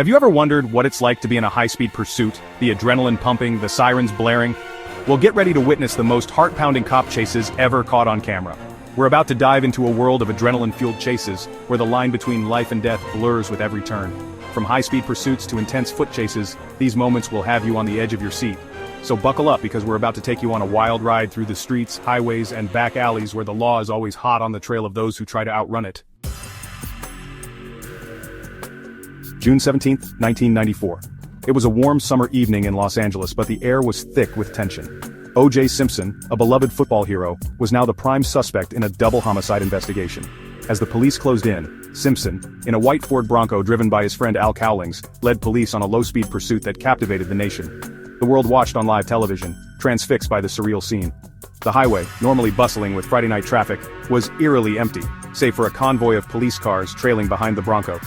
Have you ever wondered what it's like to be in a high-speed pursuit, the adrenaline pumping, the sirens blaring? Well, get ready to witness the most heart-pounding cop chases ever caught on camera. We're about to dive into a world of adrenaline-fueled chases, where the line between life and death blurs with every turn. From high-speed pursuits to intense foot chases, these moments will have you on the edge of your seat. So buckle up, because we're about to take you on a wild ride through the streets, highways, and back alleys where the law is always hot on the trail of those who try to outrun it. June 17, 1994. It was a warm summer evening in Los Angeles, but the air was thick with tension. O.J. Simpson, a beloved football hero, was now the prime suspect in a double homicide investigation. As the police closed in, Simpson, in a white Ford Bronco driven by his friend Al Cowlings, led police on a low-speed pursuit that captivated the nation. The world watched on live television, transfixed by the surreal scene. The highway, normally bustling with Friday night traffic, was eerily empty, save for a convoy of police cars trailing behind the Bronco.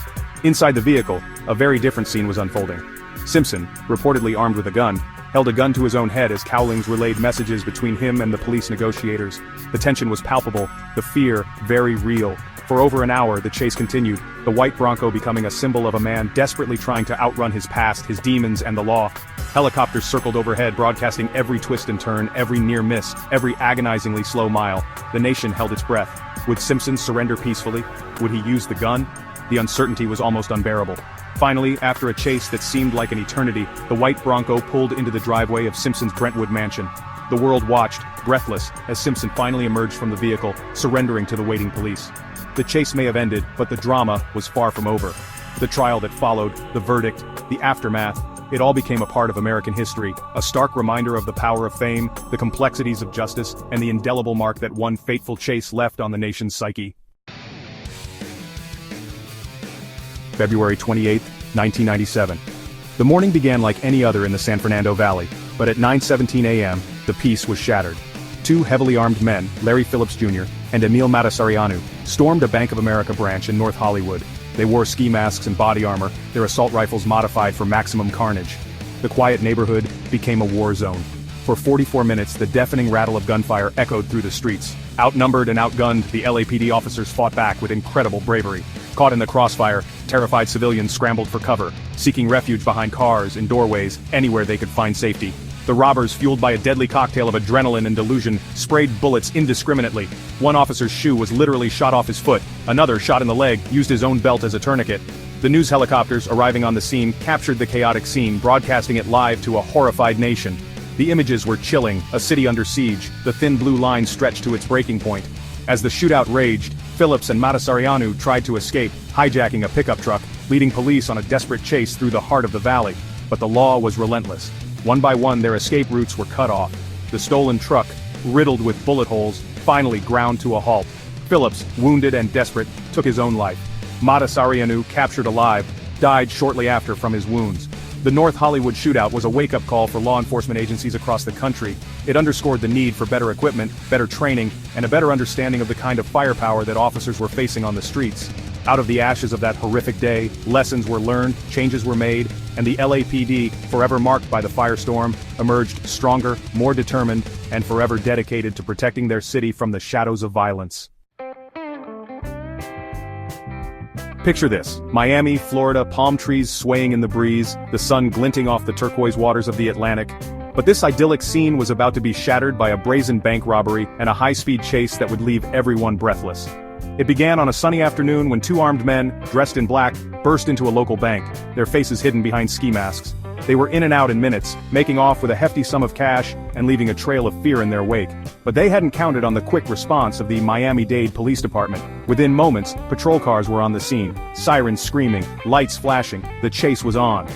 Inside the vehicle, a very different scene was unfolding. Simpson, reportedly armed with a gun, held a gun to his own head as Cowlings relayed messages between him and the police negotiators. The tension was palpable, the fear very real. For over an hour, the chase continued, the white Bronco becoming a symbol of a man desperately trying to outrun his past, his demons, and the law. Helicopters circled overhead, broadcasting every twist and turn, every near miss, every agonizingly slow mile. The nation held its breath. Would Simpson surrender peacefully? Would he use the gun? The uncertainty was almost unbearable. Finally, after a chase that seemed like an eternity, the white Bronco pulled into the driveway of Simpson's Brentwood mansion. The world watched, breathless, as Simpson finally emerged from the vehicle, surrendering to the waiting police. The chase may have ended, but the drama was far from over. The trial that followed, the verdict, the aftermath, it all became a part of American history, a stark reminder of the power of fame, the complexities of justice, and the indelible mark that one fateful chase left on the nation's psyche. February 28, 1997. The morning began like any other in the San Fernando Valley, but at 9:17 a.m., the peace was shattered. Two heavily armed men, Larry Phillips Jr. and Emil Matasareanu, stormed a Bank of America branch in North Hollywood. They wore ski masks and body armor, their assault rifles modified for maximum carnage. The quiet neighborhood became a war zone. For 44 minutes, the deafening rattle of gunfire echoed through the streets. Outnumbered and outgunned, the LAPD officers fought back with incredible bravery. Caught in the crossfire, terrified civilians scrambled for cover, seeking refuge behind cars, in doorways, anywhere they could find safety. The robbers, fueled by a deadly cocktail of adrenaline and delusion, sprayed bullets indiscriminately. One officer's shoe was literally shot off his foot, another, shot in the leg, used his own belt as a tourniquet. The news helicopters, arriving on the scene, captured the chaotic scene, broadcasting it live to a horrified nation. The images were chilling, a city under siege, the thin blue line stretched to its breaking point. As the shootout raged, Phillips and Matasareanu tried to escape, hijacking a pickup truck, leading police on a desperate chase through the heart of the valley. But the law was relentless. One by one, their escape routes were cut off. The stolen truck, riddled with bullet holes, finally ground to a halt. Phillips, wounded and desperate, took his own life. Matasareanu, captured alive, died shortly after from his wounds. The North Hollywood shootout was a wake-up call for law enforcement agencies across the country. It underscored the need for better equipment, better training, and a better understanding of the kind of firepower that officers were facing on the streets. Out of the ashes of that horrific day, lessons were learned, changes were made, and the LAPD, forever marked by the firestorm, emerged stronger, more determined, and forever dedicated to protecting their city from the shadows of violence. Picture this: Miami, Florida, palm trees swaying in the breeze, the sun glinting off the turquoise waters of the Atlantic. But this idyllic scene was about to be shattered by a brazen bank robbery and a high-speed chase that would leave everyone breathless. It began on a sunny afternoon when two armed men, dressed in black, burst into a local bank, their faces hidden behind ski masks. They were in and out in minutes, making off with a hefty sum of cash and leaving a trail of fear in their wake. But they hadn't counted on the quick response of the Miami-Dade Police Department. Within moments, patrol cars were on the scene, sirens screaming, lights flashing, the chase was on.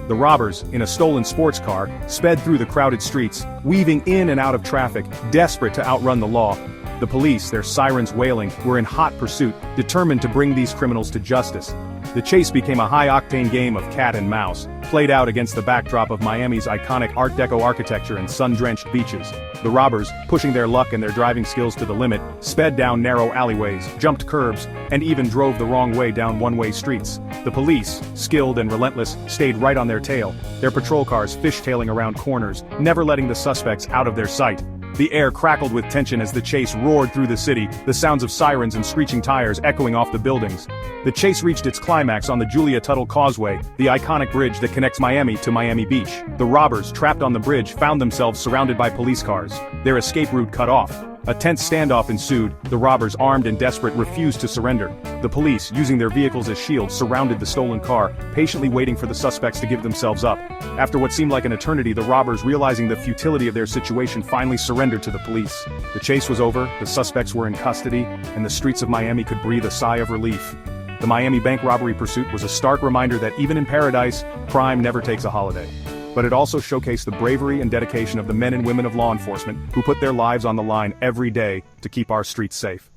The robbers, in a stolen sports car, sped through the crowded streets, weaving in and out of traffic, desperate to outrun the law. The police, their sirens wailing, were in hot pursuit, determined to bring these criminals to justice. The chase became a high-octane game of cat and mouse, played out against the backdrop of Miami's iconic Art Deco architecture and sun-drenched beaches. The robbers, pushing their luck and their driving skills to the limit, sped down narrow alleyways, jumped curbs, and even drove the wrong way down one-way streets. The police, skilled and relentless, stayed right on their tail, their patrol cars fishtailing around corners, never letting the suspects out of their sight. The air crackled with tension as the chase roared through the city, the sounds of sirens and screeching tires echoing off the buildings. The chase reached its climax on the Julia Tuttle Causeway, the iconic bridge that connects Miami to Miami Beach. The robbers, trapped on the bridge, found themselves surrounded by police cars, their escape route cut off. A tense standoff ensued. The robbers, armed and desperate, refused to surrender. The police, using their vehicles as shields, surrounded the stolen car, patiently waiting for the suspects to give themselves up. After what seemed like an eternity, the robbers, realizing the futility of their situation, finally surrendered to the police. The chase was over, the suspects were in custody, and the streets of Miami could breathe a sigh of relief. The Miami bank robbery pursuit was a stark reminder that even in paradise, crime never takes a holiday. But it also showcased the bravery and dedication of the men and women of law enforcement who put their lives on the line every day to keep our streets safe.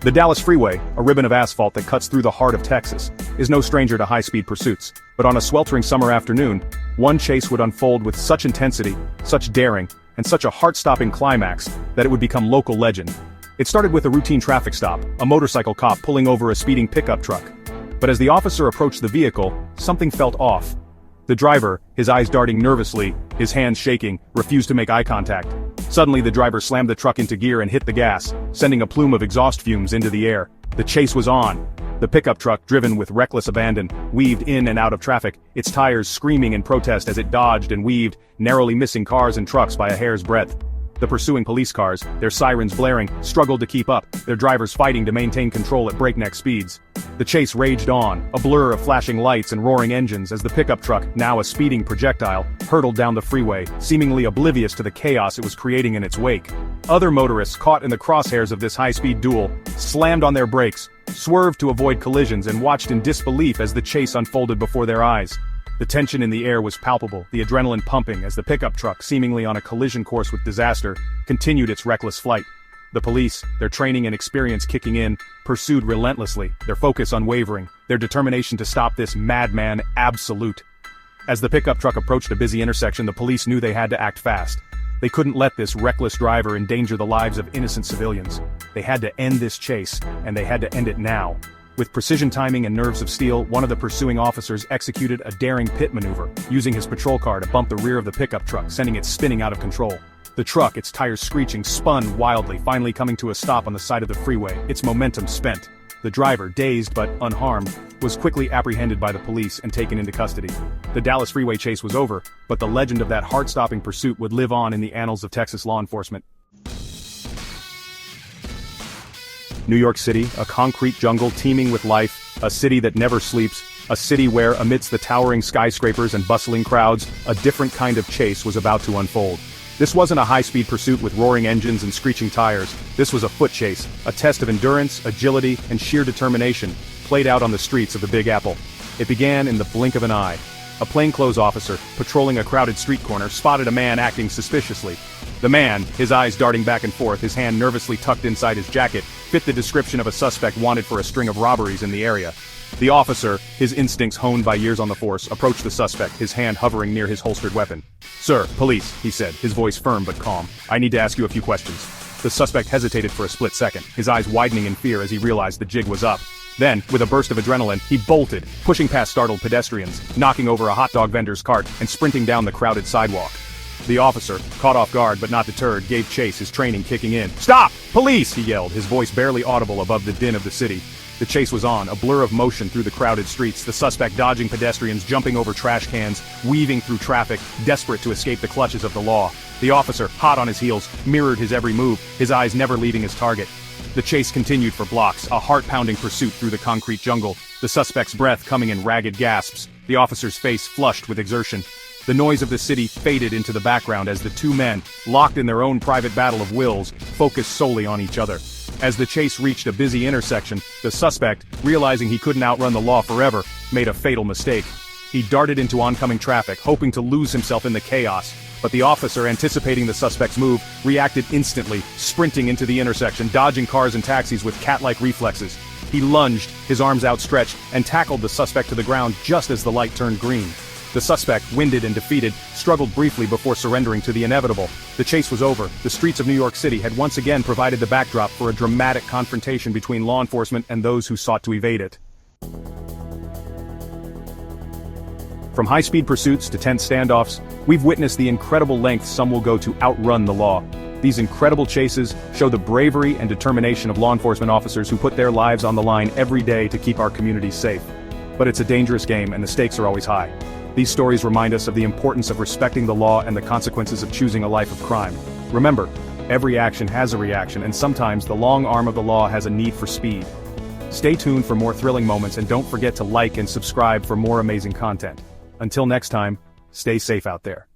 The Dallas Freeway, a ribbon of asphalt that cuts through the heart of Texas, is no stranger to high-speed pursuits. But on a sweltering summer afternoon, one chase would unfold with such intensity, such daring, and such a heart-stopping climax that it would become local legend. It started with a routine traffic stop, a motorcycle cop pulling over a speeding pickup truck. But as the officer approached the vehicle, something felt off. The driver, his eyes darting nervously, his hands shaking, refused to make eye contact. Suddenly the driver slammed the truck into gear and hit the gas, sending a plume of exhaust fumes into the air. The chase was on. The pickup truck, driven with reckless abandon, weaved in and out of traffic, its tires screaming in protest as it dodged and weaved, narrowly missing cars and trucks by a hair's breadth. The pursuing police cars, their sirens blaring, struggled to keep up, their drivers fighting to maintain control at breakneck speeds. The chase raged on, a blur of flashing lights and roaring engines as the pickup truck, now a speeding projectile, hurtled down the freeway, seemingly oblivious to the chaos it was creating in its wake. Other motorists, caught in the crosshairs of this high-speed duel, slammed on their brakes, swerved to avoid collisions and watched in disbelief as the chase unfolded before their eyes. The tension in the air was palpable, the adrenaline pumping as the pickup truck, seemingly on a collision course with disaster, continued its reckless flight. The police, their training and experience kicking in, pursued relentlessly, their focus unwavering, their determination to stop this madman absolute. As the pickup truck approached a busy intersection, the police knew they had to act fast. They couldn't let this reckless driver endanger the lives of innocent civilians. They had to end this chase, and they had to end it now. With precision timing and nerves of steel, one of the pursuing officers executed a daring pit maneuver, using his patrol car to bump the rear of the pickup truck, sending it spinning out of control. The truck, its tires screeching, spun wildly, finally coming to a stop on the side of the freeway, its momentum spent. The driver, dazed but unharmed, was quickly apprehended by the police and taken into custody. The Dallas Freeway chase was over, but the legend of that heart-stopping pursuit would live on in the annals of Texas law enforcement. New York City, a concrete jungle teeming with life, a city that never sleeps, a city where, amidst the towering skyscrapers and bustling crowds, a different kind of chase was about to unfold. This wasn't a high-speed pursuit with roaring engines and screeching tires. This was a foot chase, a test of endurance, agility, and sheer determination, played out on the streets of the Big Apple. It began in the blink of an eye. A plainclothes officer, patrolling a crowded street corner, spotted a man acting suspiciously. The man, his eyes darting back and forth, his hand nervously tucked inside his jacket, fit the description of a suspect wanted for a string of robberies in the area. The officer, his instincts honed by years on the force, approached the suspect, his hand hovering near his holstered weapon. "Sir, police," he said, his voice firm but calm. "I need to ask you a few questions." The suspect hesitated for a split second, his eyes widening in fear as he realized the jig was up. Then, with a burst of adrenaline, he bolted, pushing past startled pedestrians, knocking over a hot dog vendor's cart, and sprinting down the crowded sidewalk. The officer, caught off guard but not deterred, gave chase, his training kicking in. "Stop! Police!" he yelled, his voice barely audible above the din of the city. The chase was on, a blur of motion through the crowded streets, the suspect dodging pedestrians, jumping over trash cans, weaving through traffic, desperate to escape the clutches of the law. The officer, hot on his heels, mirrored his every move, his eyes never leaving his target. The chase continued for blocks, a heart-pounding pursuit through the concrete jungle, the suspect's breath coming in ragged gasps, the officer's face flushed with exertion. The noise of the city faded into the background as the two men, locked in their own private battle of wills, focused solely on each other. As the chase reached a busy intersection, the suspect, realizing he couldn't outrun the law forever, made a fatal mistake. He darted into oncoming traffic, hoping to lose himself in the chaos. But the officer, anticipating the suspect's move, reacted instantly, sprinting into the intersection, dodging cars and taxis with cat-like reflexes. He lunged, his arms outstretched, and tackled the suspect to the ground just as the light turned green. The suspect, winded and defeated, struggled briefly before surrendering to the inevitable. The chase was over. The streets of New York City had once again provided the backdrop for a dramatic confrontation between law enforcement and those who sought to evade it. From high-speed pursuits to tense standoffs, we've witnessed the incredible lengths some will go to outrun the law. These incredible chases show the bravery and determination of law enforcement officers who put their lives on the line every day to keep our communities safe. But it's a dangerous game and the stakes are always high. These stories remind us of the importance of respecting the law and the consequences of choosing a life of crime. Remember, every action has a reaction, and sometimes the long arm of the law has a need for speed. Stay tuned for more thrilling moments and don't forget to like and subscribe for more amazing content. Until next time, stay safe out there.